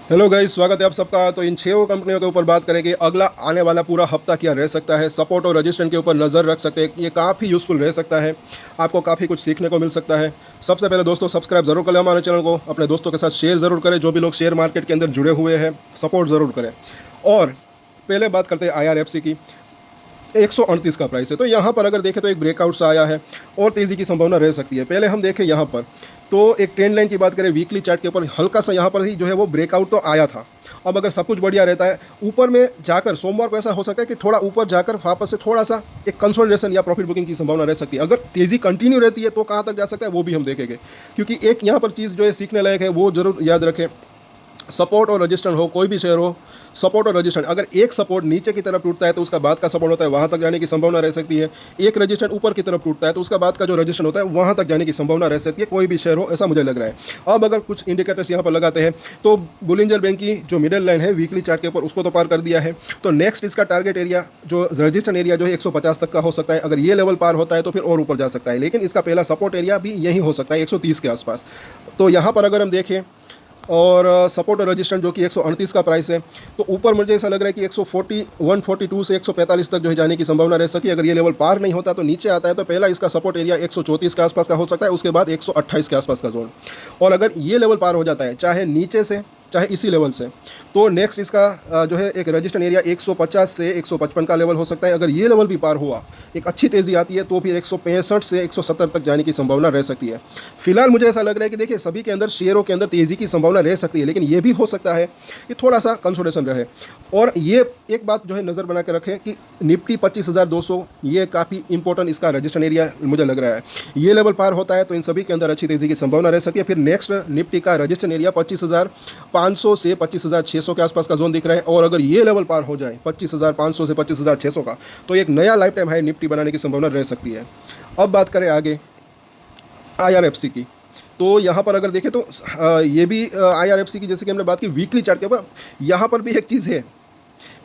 Hello guys, स्वागत है आप सबका। तो इन 6 कंपनियों के ऊपर बात करेंगे। अगला आने वाला पूरा हफ्ता क्या रह सकता है, सपोर्ट और रजिस्ट्रेशन के ऊपर नज़र रख सकते हैं। ये काफ़ी यूज़फुल रह सकता है, आपको काफ़ी कुछ सीखने को मिल सकता है। सबसे पहले दोस्तों, सब्सक्राइब जरूर करें हमारे चैनल को, अपने दोस्तों के साथ शेयर ज़रूर करें। जो भी लोग शेयर मार्केट के अंदर जुड़े हुए हैं, सपोर्ट ज़रूर करें। और पहले बात करते हैं IRFC की। 138 का प्राइस है, तो यहाँ पर अगर देखें तो एक ब्रेकआउट सा आया है और तेज़ी की संभावना रह सकती है। पहले हम देखें यहाँ पर, तो एक ट्रेंड लाइन की बात करें वीकली चार्ट के ऊपर, हल्का सा यहाँ पर ही जो है वो ब्रेकआउट तो आया था। अब अगर सब कुछ बढ़िया रहता है, ऊपर में जाकर सोमवार को ऐसा हो सकता है कि थोड़ा ऊपर जाकर वापस से थोड़ा सा एक कंसोलिडेशन या प्रॉफिट बुकिंग की संभावना रह सकती है। अगर तेज़ी कंटिन्यू रहती है तो कहाँ तक जा सकता है वो भी हम देखेंगे, क्योंकि एक यहाँ पर चीज़ जो है सीखने लायक है, वो जरूर याद रखें। सपोर्ट और रजिस्ट्रेशन हो, कोई भी शेयर हो, सपोर्ट और रजिस्ट्रेशन, अगर एक सपोर्ट नीचे की तरफ टूटता है तो उसका बाद का सपोर्ट होता है वहाँ तक जाने की संभावना रह सकती है। एक रजिस्ट्रेशन ऊपर की तरफ टूटता है तो उसका बाद का जो रजिस्ट्रेशन होता है वहाँ तक जाने की संभावना रह सकती है, कोई भी शेयर हो, ऐसा मुझे लग रहा है। अब अगर कुछ इंडिकेटर्स यहाँ पर लगाते हैं तो बुलिंजर बैंक की जो मिडिल लाइन है वीकली चार्ट के ऊपर, उसको तो पार कर दिया है। तो नेक्स्ट इसका टारगेट एरिया जो रजिस्ट्रेशन एरिया जो है 150 तक का हो सकता है। अगर ये लेवल पार होता है तो फिर और ऊपर जा सकता है, लेकिन इसका पहला सपोर्ट एरिया भी यही हो सकता है 130 के आसपास। तो यहाँ पर अगर हम देखें और सपोर्ट और रजिस्ट्रेशन जो कि 138 का प्राइस है, तो ऊपर मुझे ऐसा लग रहा है कि 140 142 से 145 तक जो है जाने की संभावना रह सकती है। अगर ये लेवल पार नहीं होता तो नीचे आता है तो पहला इसका सपोर्ट एरिया 134 के आसपास का हो सकता है, उसके बाद 128 के आसपास का जोन। और अगर ये लेवल पार हो जाता है, चाहे नीचे से चाहे इसी लेवल से, तो नेक्स्ट इसका जो है एक रजिस्ट्रेशन एरिया 150 से 155 का लेवल हो सकता है। अगर ये लेवल भी पार हुआ, एक अच्छी तेज़ी आती है, तो फिर 165 से 170 तक जाने की संभावना रह सकती है। फिलहाल मुझे ऐसा लग रहा है कि देखिए सभी के अंदर शेयरों के अंदर तेज़ी की संभावना रह सकती है, लेकिन ये भी हो सकता है कि थोड़ा सा कंसोलिडेशन रहे। और ये एक बात जो है नज़र बना के रखें कि निफ्टी 25,200 ये काफ़ी इंपॉर्टेंट इसका रजिस्ट्रेशन एरिया मुझे लग रहा है। ये लेवल पार होता है तो इन सभी के अंदर अच्छी तेज़ी की संभावना रह सकती है। फिर नेक्स्ट निफ्टी का रजिस्ट्रेशन एरिया 25,500 से 25,600 के आसपास का जोन दिख रहा है। और अगर ये लेवल पार हो जाए 25,500 से 25,600 का, तो एक नया लाइफ टाइम हाई निफ्टी बनाने की संभावना रह सकती है। अब बात करें आगे IRFC की, तो यहाँ पर अगर देखें तो ये भी IRFC की, जैसे कि हमने बात की वीकली चार्ट के ऊपर, यहाँ पर भी एक चीज़ है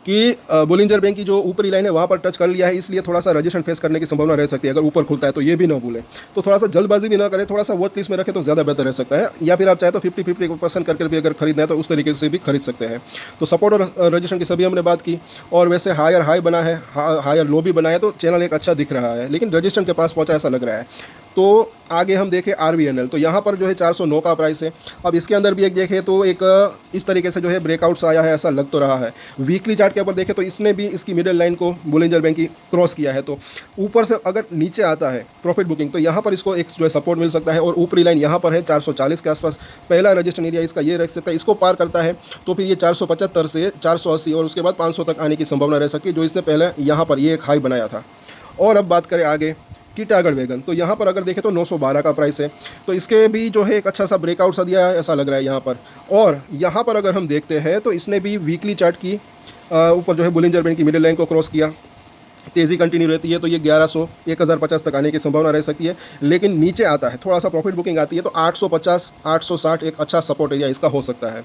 कि बुलिंजर बैंक की जो ऊपरी लाइन है वहाँ पर टच कर लिया है, इसलिए थोड़ा सा रजिस्ट्रेशन फेस करने की संभावना रह सकती है। अगर ऊपर खुलता है तो ये भी ना भूलें, तो थोड़ा सा जल्दबाजी भी ना करें, थोड़ा सा वॉच लिस्ट में रखें तो ज़्यादा बेहतर रह सकता है। या फिर आप चाहे तो 50-50% करके भी अगर खरीदना है तो उस तरीके से भी खरीद सकते हैं। तो सपोर्ट और रजिस्ट्रेशन की सभी हमने बात की। और वैसे हायर हाई बना है, हायर लो भी बना है, तो चैनल एक अच्छा दिख रहा है, लेकिन रजिस्ट्रेशन के पास पहुँचा ऐसा लग रहा है। तो आगे हम देखें RVNL, तो यहाँ पर जो है 409 का प्राइस है। अब इसके अंदर भी एक देखें तो एक इस तरीके से जो है ब्रेकआउट्स आया है, ऐसा लग तो रहा है। वीकली चार्ट के ऊपर देखें तो इसने भी इसकी मिडिल लाइन को बुलिंजर बैंक की क्रॉस किया है। तो ऊपर से अगर नीचे आता है प्रॉफिट बुकिंग, तो यहाँ पर इसको एक जो है सपोर्ट मिल सकता है। और ऊपरी लाइन यहाँ पर है 440 के आसपास, पहला रजिस्ट्रेशन एरिया इसका ये रह सकता है। इसको पार करता है तो फिर ये 475 से 480 और उसके बाद 500 तक आने की संभावना रह सकती है, जो इसने पहले यहाँ पर ये एक हाई बनाया था। और अब बात करें आगे टीटागढ़ वैगन, तो यहाँ पर अगर देखें तो 912 का प्राइस है। तो इसके भी जो है एक अच्छा सा ब्रेकआउट सा दिया है, ऐसा लग रहा है यहाँ पर। और यहाँ पर अगर हम देखते हैं तो इसने भी वीकली चार्ट की ऊपर जो है बुलिंजर बैंक की मिडिल लाइन को क्रॉस किया, तेज़ी कंटिन्यू रहती है तो ये 1100 1050 तक आने की संभावना रह सकती है। लेकिन नीचे आता है, थोड़ा सा प्रॉफिट बुकिंग आती है, तो 850 860 एक अच्छा सपोर्ट एरिया इसका हो सकता है।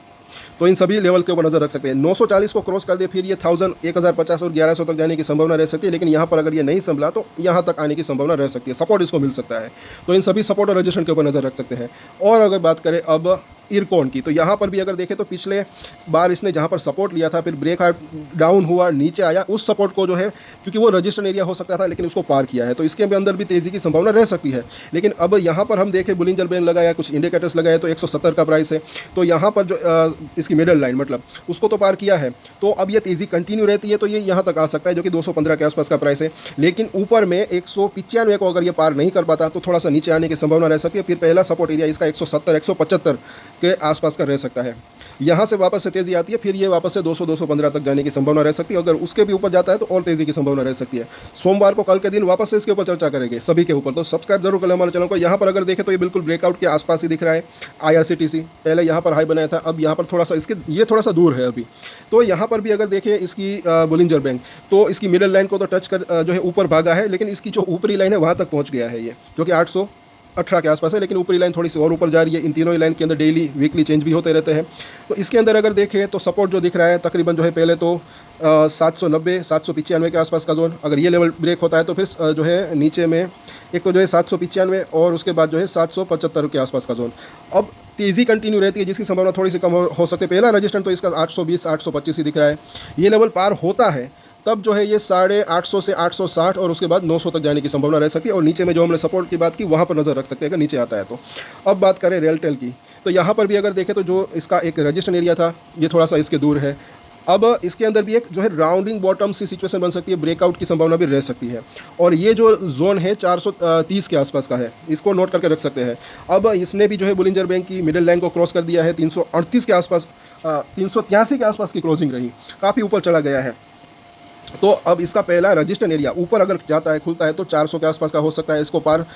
तो इन सभी लेवल के ऊपर नजर रख सकते हैं। 940 को क्रॉस कर दे फिर ये 1050 और 1100 तक जाने की संभावना रह सकती है। लेकिन यहाँ पर अगर ये नहीं संभला तो यहाँ तक आने की संभावना रह सकती है, सपोर्ट इसको मिल सकता है। तो इन सभी सपोर्ट और रजिस्ट्रेशन के ऊपर नजर रख सकते हैं। और अगर बात करें अब इरकॉन की, तो यहाँ पर भी अगर देखें तो पिछले बार इसने जहाँ पर सपोर्ट लिया था, फिर ब्रेक डाउन हुआ, नीचे आया, उस सपोर्ट को जो है, क्योंकि वो रजिस्ट्रेशन एरिया हो सकता था लेकिन उसको पार किया है, तो इसके अंदर भी तेज़ी की संभावना रह सकती है। लेकिन अब यहाँ पर हम देखें बुलिंजर बैंक लगाया, कुछ इंडिकेटर्स लगाए, तो 170 का प्राइस है। तो यहाँ पर जो इसकी मिडल लाइन मतलब उसको तो पार किया है, तो अब ये तेज़ी कंटिन्यू रहती है तो ये यहाँ तक आ सकता है, जो कि 215 के आसपास का प्राइस है। लेकिन ऊपर में 195 को अगर ये पार नहीं कर पाता तो थोड़ा सा नीचे आने की संभावना रह सकती है। फिर पहला सपोर्ट एरिया इसका 170 175 के आसपास का रह सकता है। यहाँ से वापस से तेज़ी आती है, फिर ये वापस से 200 215 तक जाने की संभावना रह सकती है। अगर उसके भी ऊपर जाता है तो और तेज़ी की संभावना रह सकती है। सोमवार को, कल के दिन वापस से इसके ऊपर चर्चा करेंगे सभी के ऊपर, तो सब्सक्राइब जरूर करें हमारे चैनल को। यहाँ पर अगर देखें तो ये बिल्कुल ब्रेकआउट के आसपास ही दिख रहा है। IRCTC पहले यहाँ पर हाई बनाया था, अब यहाँ पर थोड़ा सा इसके ये थोड़ा सा दूर है अभी। तो यहाँ पर भी अगर देखें इसकी बुलिंजर बैंक, तो इसकी मिडिल लाइन को तो टच कर जो है ऊपर भागा है, लेकिन इसकी जो ऊपरी लाइन है वहाँ तक पहुँच गया है ये, जो कि 818 के आसपास है। लेकिन ऊपरी लाइन थोड़ी सी और ऊपर जा रही है। इन तीनों ही लाइन के अंदर डेली वीकली चेंज भी होते रहते हैं। तो इसके अंदर अगर देखें तो सपोर्ट जो दिख रहा है तकरीबन जो है पहले तो 790 795 के आसपास का जोन। अगर ये लेवल ब्रेक होता है तो फिर जो है नीचे में एक तो जो है 795 और उसके बाद जो है 775 के आसपास का जोन। अब तेज़ी कंटिन्यू रहती है जिसकी संभावना थोड़ी सी कम हो सकती है। पहला रजिस्टेंस तो इसका 820 825 ही दिख रहा है। ये लेवल पार होता है तब जो है ये 850 से 860 और उसके बाद 900 तक जाने की संभावना रह सकती है। और नीचे में जो हमने सपोर्ट की बात की वहाँ पर नज़र रख सकते हैं अगर नीचे आता है तो। अब बात करें रेलटेल की, तो यहाँ पर भी अगर देखें तो जो इसका एक रजिस्टेंस एरिया था ये थोड़ा सा इसके दूर है। अब इसके अंदर भी एक जो है राउंडिंग बॉटम सी सिचुएशन बन सकती है, ब्रेकआउट की संभावना भी रह सकती है। और ये जो जोन है 430 के आसपास का है, इसको नोट करके रख सकते हैं। अब इसने भी जो है बुलिंजर बैंक की मिडिल लाइन को क्रॉस कर दिया है। 338 के आसपास 383 के आसपास की क्लोजिंग रही, काफ़ी ऊपर चला गया है। तो अब इसका पहला रजिस्टेंस एरिया ऊपर अगर जाता है खुलता है तो 400 के आसपास का हो सकता है, इसको पार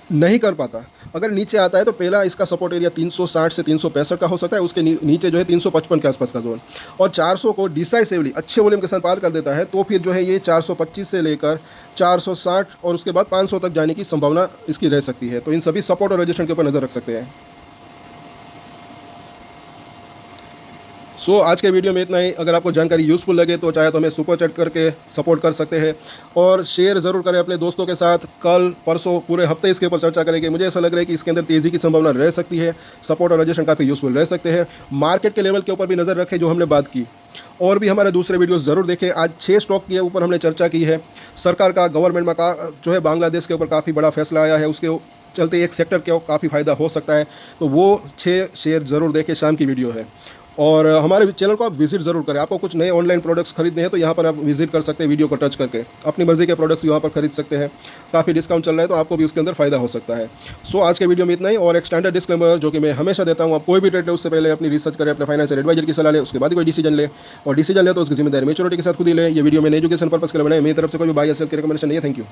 नहीं कर पाता। अगर नीचे आता है तो पहला इसका सपोर्ट एरिया 360 से 365 का हो सकता है, उसके नीचे जो है 355 के आसपास का जोन। और 400 को डिसाइसिवली अच्छे वॉल्यूम के साथ पार कर देता है तो फिर जो है ये 425 से लेकर 460 और उसके बाद 500 तक जाने की संभावना इसकी रह सकती है। तो इन सभी सपोर्ट और रजिस्टेंस के ऊपर नज़र रख सकते हैं। आज के वीडियो में इतना ही। अगर आपको जानकारी यूज़फुल लगे तो चाहे तो हमें सुपर चैट करके सपोर्ट कर सकते हैं और शेयर ज़रूर करें अपने दोस्तों के साथ। कल परसों पूरे हफ्ते इसके ऊपर चर्चा करेंगे। मुझे ऐसा लग रहा है कि इसके अंदर तेज़ी की संभावना रह सकती है, सपोर्ट और रजिस्टेंस काफ़ी यूज़फुल रह सकते हैं। मार्केट के लेवल के ऊपर भी नज़र रखें जो हमने बात की, और भी हमारे दूसरे वीडियोस ज़रूर देखें। आज 6 स्टॉक के ऊपर हमने चर्चा की है। सरकार का गवर्नमेंट में का जो है बांग्लादेश के ऊपर काफ़ी बड़ा फैसला आया है, उसके चलते एक सेक्टर के काफ़ी फ़ायदा हो सकता है। तो वो 6 शेयर ज़रूर देखें, शाम की वीडियो है। और हमारे चैनल को आप विजिट ज़रूर करें। आपको कुछ नए ऑनलाइन प्रोडक्ट्स खरीदने हैं तो यहाँ पर आप विजिट कर सकते हैं, वीडियो को टच करके अपनी मर्जी के प्रोडक्ट्स भी वहाँ पर खरीद सकते हैं। काफ़ी डिस्काउंट चल रहा है तो आपको भी उसके अंदर फ़ायदा हो सकता है। आज के वीडियो में इतना ही। और एक स्टैंडर्ड डिस्क्लेमर जो कि मैं हमेशा देता हूँ, आप कोई भी ट्रेड ले उससे पहले अपनी रिसर्च करें, अपने फाइनेंशियल एडवाइजर की सलाह ले, उसके बाद कोई डिसीजन ले। और डिसीजन ले तो उसकी जिम्मेदारी मैच्योरिटी के साथ खुद ही ले। ये वीडियो में एजुकेशन पर्पस के लिए बनाए, मेरी तरफ से कोई भी बाय या सेल की रिकमेंडेशन नहीं है। Thank you.